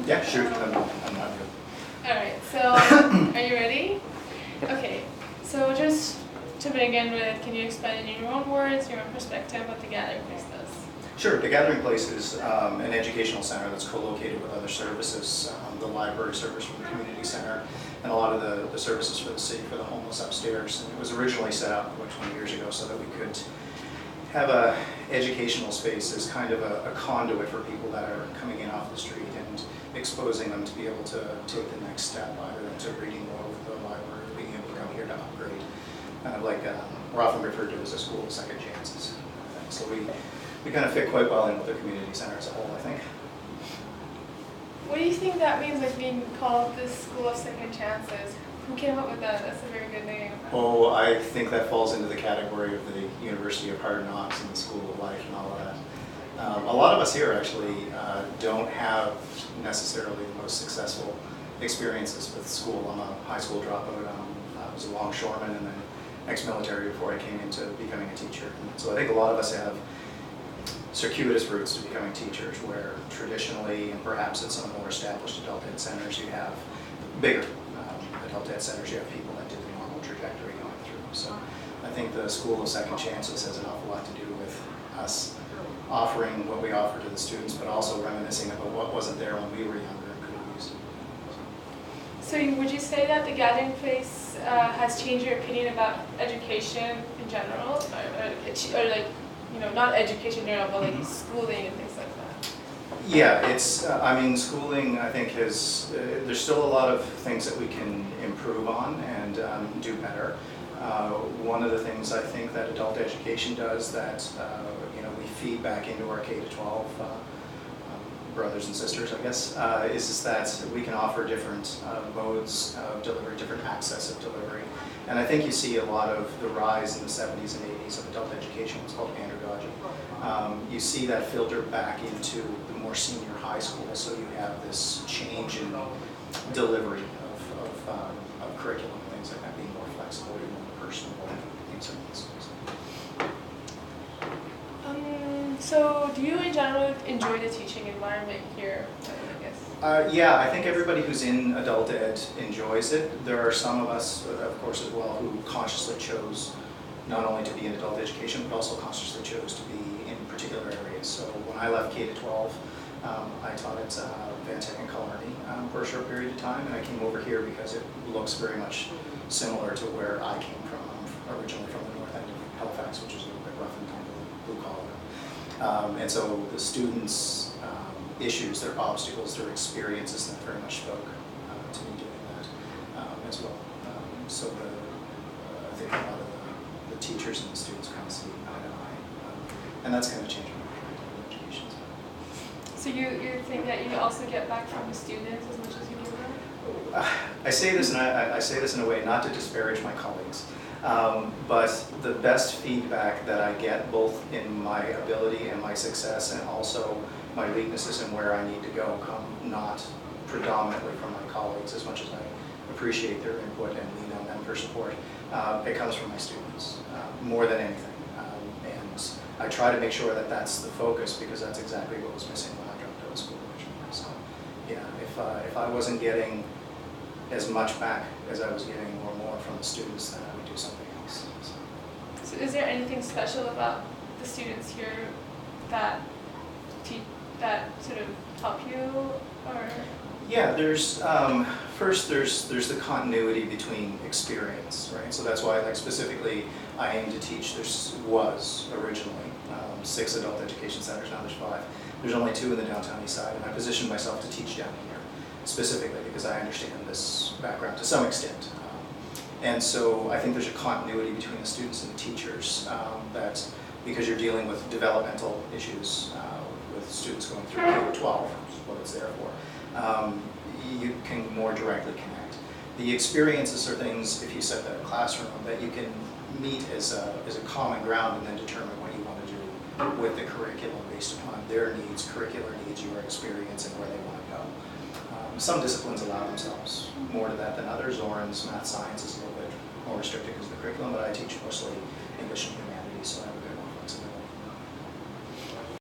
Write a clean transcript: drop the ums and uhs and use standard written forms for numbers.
Yeah, shoot. I'm not good. Alright, so are you ready? Okay, so just to begin with, can you explain in your own words, your own perspective, what the Gathering Place does? Sure. The Gathering Place is an educational center that's co-located with other services, the library service from the community center, and a lot of the services for the city for the homeless upstairs. And it was originally set up about 20 years ago so that we could have a educational space as kind of a conduit for people that are coming in off the street and exposing them to be able to take the next step, either into reading more with the library or being able to come here to upgrade. Kind of like we're often referred to as a school of second chances. So we kind of fit quite well in with the community center as a whole, I think. What do you think that means, like being called the School of Second Chances? Who came up with that? That's a very good name. Oh, I think that falls into the category of the University of Hard Knocks and the School of Life and all of that. A lot of us here actually don't have necessarily the most successful experiences with school. I'm a high school dropout. I was a longshoreman and then ex-military before I came into becoming a teacher. And so I think a lot of us have circuitous routes to becoming teachers, where traditionally, and perhaps at some more established adult ed centers, you have bigger adult ed centers, you have people that did the normal trajectory going through. So I think the School of Second Chances has an awful lot to do with us offering what we offer to the students, but also reminiscing about what wasn't there when we were younger and could have used. So would you say that the Gathering Place has changed your opinion about education in general? Or like, you know, not education in general, but like schooling and things like that? Yeah, it's, I mean, schooling, I think, there's still a lot of things that we can improve on and do better. One of the things I think that adult education does that, you know, we feed back into our K-12 brothers and sisters, I guess, is that we can offer different modes of delivery, different access of delivery. And I think you see a lot of the rise in the 70s and 80s of adult education, what's called andragogy. You see that filter back into the more senior high school, so you have this change in delivery of curriculum, things like that, being more flexible, being more personable, things like this. So do you in general enjoy the teaching environment here, I guess? Yeah, I think everybody who's in adult ed enjoys it. There are some of us, of course, as well, who consciously chose not only to be in adult education, but also consciously chose to be in particular areas. So when I left K-12, I taught at Van Tech and Cullen for a short period of time, and I came over here because it looks very much similar to where I came from. I'm originally from the north end of Halifax, which is a little bit rough and tumble, blue collar. And so the students' issues, their obstacles, their experiences, that very much spoke to me doing that as well. So I think a lot of the teachers and the students kind of see eye to eye, and that's kind of changing my education. So you think that you also get back from the students as much as you do them? I say this, and I say this in a way not to disparage my colleagues. But the best feedback that I get, both in my ability and my success, and also my weaknesses and where I need to go, come not predominantly from my colleagues, as much as I appreciate their input and lean on them for support. It comes from my students, more than anything. And I try to make sure that that's the focus, because that's exactly what was missing when I dropped out of school originally. So, yeah, if I wasn't getting as much back as I was getting or more from the students, then I would do something else. So is there anything special about the students here that sort of help you, or? Yeah, there's first there's the continuity between experience, right? So that's why, like, specifically, I aim to teach. There was originally 6 adult education centers. Now there's 5. There's only 2 in the downtown east side, and I positioned myself to teach down here specifically because I understand this background to some extent. And so I think there's a continuity between the students and the teachers that, because you're dealing with developmental issues with students going through K-12, which is what it's there for, you can more directly connect. The experiences are things, if you set that classroom, that you can meet as a common ground and then determine what you want to do with the curriculum based upon their needs, curricular needs, your experience, and where they want to go. Some disciplines allow themselves more to that than others. Oren's math science is a little bit more restricted because of the curriculum, but I teach mostly English and humanities, so I have